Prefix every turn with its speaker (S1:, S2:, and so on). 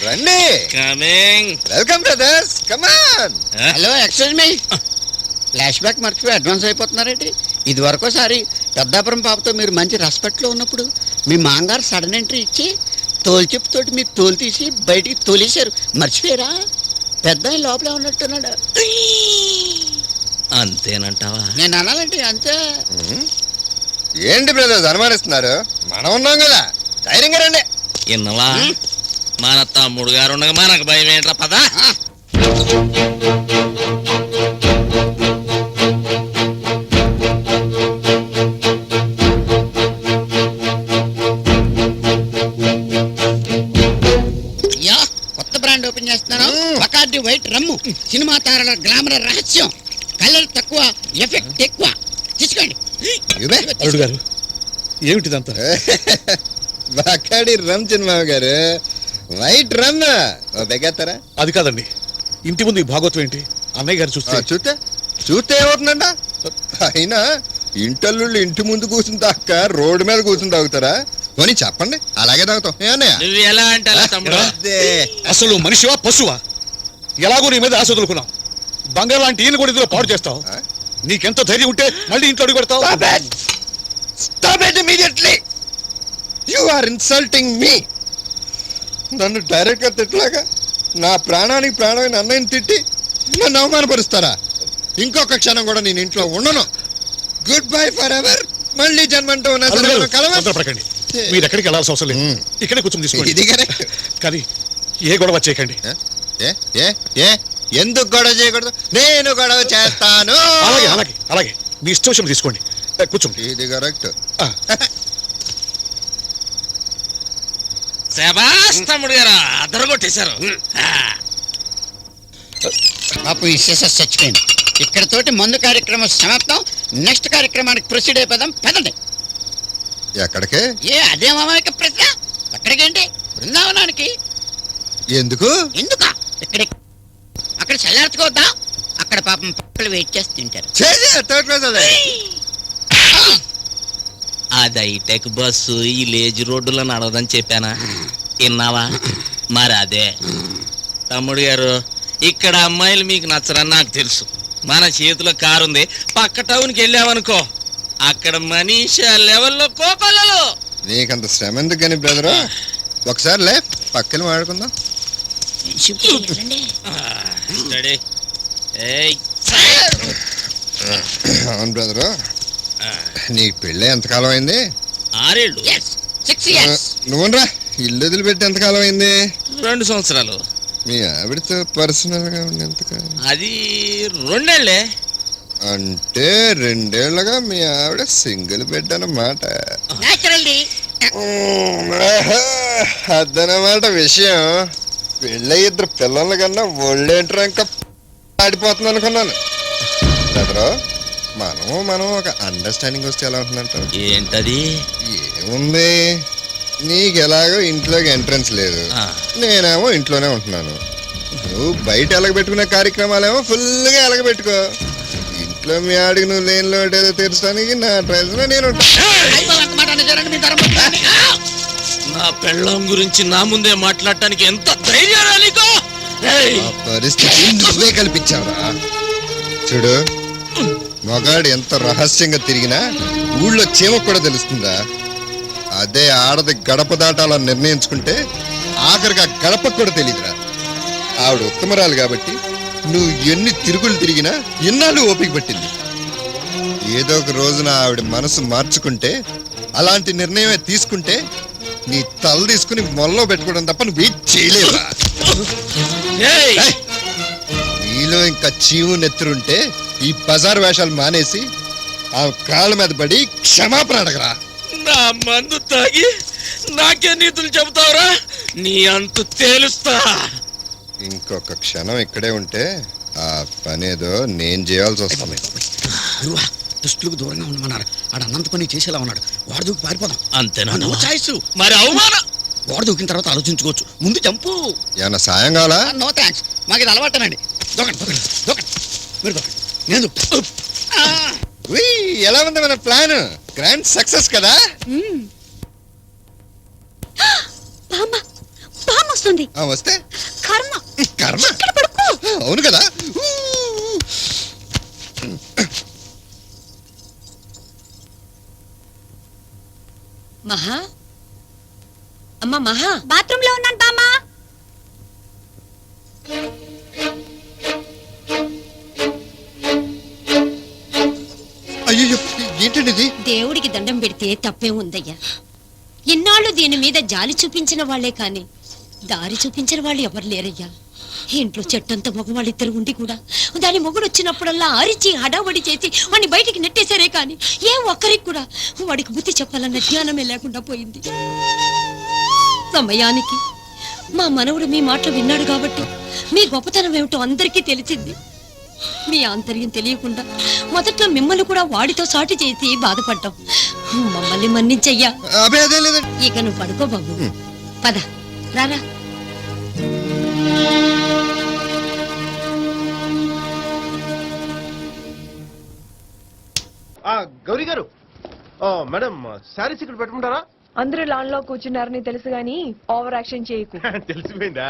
S1: రండి.
S2: Coming.
S1: Welcome brothers, come on.
S3: Hello, excuse me. Flash back మర్చిపోయి advance అయిపోతున్నారేంటి? ఇది వరకోసారి పెద్దాపురం పాపతో మీరు మంచి రెస్పెక్ట్లో ఉన్నప్పుడు మీ మాంగారు సడన్ ఎంట్రీ ఇచ్చి తోలుచెప్పుతోటి మీ తోలు తీసి బయటికి తోలేశారు. మర్చిపోయారా? పెద్ద ఆయన లోపలే ఉన్నట్టున్నాడు.
S2: అంతేనంటావా?
S3: నేను అనాలంటే అంతే.
S1: ఏంటి బ్రదర్స్ అనుమానిస్తున్నారు? మనం ఉన్నాం కదా, ధైర్యంగా రండి.
S2: ఇన్నవా? మన తమ్ముడు గారు ఉండగా మనకు భయం ఏంట్రా? పద.
S3: యా, కొత్త బ్రాండ్ ఓపెన్ చేస్తున్నాను. బకార్డి వైట్ రమ్ము. సినిమా తారల గ్లామర్ రహస్యం. కలర్ తక్కువ, ఎఫెక్ట్ ఎక్కువ. తీసుకోండి.
S4: అల్లుడు గారు, ఏమిటిదంతా?
S1: బాకాడి రమ్ చిన్నమావ గారు, వైట్ రమ్ బెగేస్తారా?
S4: అది కాదండి, ఇంటి ముందు ఈ భాగవతం ఏంటి? అన్నయ్య గారు చూస్తే
S1: చూస్తే చూస్తే ఏమవుతుందంట? అయినా ఇంటల్లుళ్ళు ఇంటి ముందు కూర్చుని తాక రోడ్డు మీద కూర్చుని తాగుతారా? కొని చెప్పండి, అలాగే తాగుతాం. ఏమన్నయ్య?
S2: నువ్వు ఎలా అంటే అలా తమ్ముడు.
S4: అసలు మనిషివా పశువా? ఎలాగో నీ మీద ఆశ వదులుకున్నావు. బంగారు లాంటి ఈయన కూడా ఇందులో పాడు చేస్తావు. నీకెంత ధైర్యం ఉంటే మళ్ళీ ఇంట్లో అడుగు పెడతావు?
S1: Stop it immediately! You are insulting me! నన్ను డైరెక్ట్ గా తిట్టలాగా నా ప్రాణానికి ప్రాణమైన అన్నయ్యని తిట్టి నన్ను అవమానపరుస్తారా? ఇంకొక క్షణం కూడా నేను ఇంట్లో ఉండను. Good bye for ever. మళ్ళీ జన్మంటూ ఉన్నా
S4: తొందరపడకండి. మీరు ఎక్కడికి వెళ్ళాల్సిన అవసరం లేదు. ఇక్కడే కూర్చొని తీసుకోండి.
S1: ఇది కరెక్ట్.
S4: కానీ ఏ గొడవ చేయకండి.
S1: ఎందుకు గొడవ చేయకూడదు? నేను గొడవ చేస్తాను.
S4: అలాగే అలాగే అలాగే మీ ఇష్టం విషయం తీసుకోండి. కూర్చోండి.
S1: ఇది కరెక్ట్.
S2: శభాష్ తమ్ముడు గారు, అదరగొట్టేశారు.
S3: పాపు ఈ సిసస్ చచ్చిపోయింది. ఇక్కడతోటి మందు కార్యక్రమం సమాప్తం. నెక్స్ట్ కార్యక్రమానికి ప్రొసీడ్ అయిపోదాం. పదండి.
S1: ఎక్కడికే?
S3: అదే మామయ్య ప్రశ్న. అక్కడికేంటి? బృందావనానికి.
S1: ఎందుకు?
S3: ఎందుకా? ఇక్కడ అక్కడ చల్లార్చుకోవద్దా? అక్కడ పాపం పక్కలు వెయిట్ చేసి తింటారు.
S2: అది హైటెక్ బస్సు ఈ లేజీ రోడ్డులో నడవదని చెప్పానా? విన్నావా? మరి అదే తమ్ముడు గారు, ఇక్కడ అమ్మాయిలు మీకు నచ్చరని నాకు తెలుసు. మన చేతిలో కారు ఉంది. పక్క టౌన్కి వెళ్ళామనుకో, అక్కడ మనీషా లెవెల్లో కోకొల్లలు.
S1: నీకంత శ్రమ ఎందుకు కానీ బ్రదరు? ఒకసారి లే పక్కన మాట్లాడుకుందాం. అవును బ్రదరు, నీ పెళ్ళి ఎంతకాలం అయింది?
S2: 6 ఏళ్ళు.
S1: నువ్వురా, ఇల్లు వదిలిపెట్టి ఎంతకాలం అయింది?
S2: 2 సంవత్సరాలు.
S1: మీ ఆవిడతో పర్సనల్ గా ఉండి ఎంతకాలం?
S2: అది 2 ఏళ్లే.
S1: అంటే 2 ఏళ్లుగా మీ ఆవిడ సింగిల్ బెడ్ అన్నమాట. అదనమాట విషయం. పెళ్ళి 2 పిల్లల కన్నా ఒళ్ళేంటారు ఇంకా ఆడిపోతుంది అనుకున్నాను. బ్రదరు, మనం ఒక అండర్స్టాండింగ్ వస్తే ఎలా ఉంటుందంటారు?
S2: ఏంటది?
S1: ఏముంది, నీకు ఎలాగో ఇంట్లోకి ఎంట్రన్స్ లేదు, నేనేమో ఇంట్లోనే ఉంటున్నాను. నువ్వు బయట ఎలగబెట్టుకునే కార్యక్రమాలేమో ఫుల్గా ఎలగబెట్టుకో. ఇంట్లో మీ ఆడికి నువ్వు లేని లోటు ఏదో తీర్చడానికి నా ట్రైల్స్ లో నేను
S2: నా పెళ్ళం గురించి నా ముందే మాట్లాడటానికి ఎంత ధైర్యం నీకు?
S1: పరిస్థితి నువ్వే కల్పించావురా. చూడు, మగాడు ఎంత రహస్యంగా తిరిగినా ఊళ్ళో చీమ కూడా తెలుస్తుందా? అదే ఆడది గడప దాటాలని నిర్ణయించుకుంటే ఆఖరిగా గడపకు కూడా తెలియదురా. ఆవిడ ఉత్తమరాలు కాబట్టి నువ్వు ఎన్ని తిరుగులు తిరిగినా ఎన్నాళ్ళు ఓపిక పట్టింది. ఏదో ఒక రోజున ఆవిడ మనసు మార్చుకుంటే, అలాంటి నిర్ణయమే తీసుకుంటే నీ తల తీసుకుని మొల్లో పెట్టుకోవడం తప్ప నువ్వు వెయిట్ చేయలేవా? నీలో ఇంకా చీము నెత్తురుంటే ఈ బజార్ వేషాలు మానేసి ఆ కాళ్ళ మీద పడి క్షమాపణ అడగరా.
S2: నా మందు తాగి నాకే నీతులు చెబుతావురా? నీ అంతు తేలుస్తా.
S1: ఇంకొక క్షణం ఇక్కడే ఉంటే ఆ పనేదో నేను చేయాల్సి వస్తుంది.
S3: దుస్తులకు దూరంగా ఉండమన్నారు. ఆడు అన్నంత పని చేసేలా ఉన్నాడు. వాడు దూకి పారిపోదాం.
S2: అంతేనా?
S3: No choice.
S2: మరి అవమానం.
S3: వాడు దూకిన తర్వాత ఆలోచించుకోవచ్చు. ముందు చంపు.
S1: ఏమన్నా సాయం కావాలా?
S3: నో థ్యాంక్స్, మాకు ఇది అలవాటనండి. దూకండి. మీరు దూకండి, నేను
S1: ఎలా ఉంది మన ప్లాన్? గ్రాండ్ సక్సెస్ కదా?
S5: బామ్మ వస్తుంది.
S1: వస్తే
S5: కర్మ.
S1: కర్మ.
S5: ఇక్కడ పడుకో.
S1: అవును కదా.
S5: మహా, అమ్మ మహా, బాత్రూమ్ లో ఉన్నాను బామ్మా.
S1: అయ్యో ఏంటండి ఇది?
S5: దేవుడికి దండం పెడితే తప్పే ఉందయ్యా. ఇన్నాళ్ళు దీని మీద జాలి చూపించిన వాళ్లే కాని దారి చూపించిన వాళ్ళు ఎవరు లేరయ్యా. ఇంట్లో చెట్టంత మగవాళ్ళిద్దరు ఉండి కూడా దాని మొగుడు వచ్చినప్పుడల్లా అరిచి హడావడి చేసి వాడిని బయటికి నెట్టేశారే కాని ఏ ఒక్కరికి కూడా వాడికి బుద్ధి చెప్పాలన్న జ్ఞానమే లేకుండా పోయింది. సమయానికి మా మనవడు మీ మాటలు విన్నాడు కాబట్టి మీ గొప్పతనం ఏమిటో అందరికీ తెలిసింది. మీ ఆంతర్యం తెలియకుండా మొదట్లో మిమ్మల్ని కూడా వాడితో సాటి చేసి బాధపడ్డాం. మమ్మల్ని మన్నించయ్యా.
S1: అదే అదే లేదండి.
S5: ఇక నువ్వు పడుకో బాబు. పద రారా.
S6: గౌరీ గారు, మేడం శారీస్ ఇక్కడ పెట్టుకుంటారా?
S7: అందరూ లాన్ లో కూర్చున్నారని తెలుసు గాని ఓవర్ యాక్షన్ చేయకు.
S6: తెలిసిపోయిందా?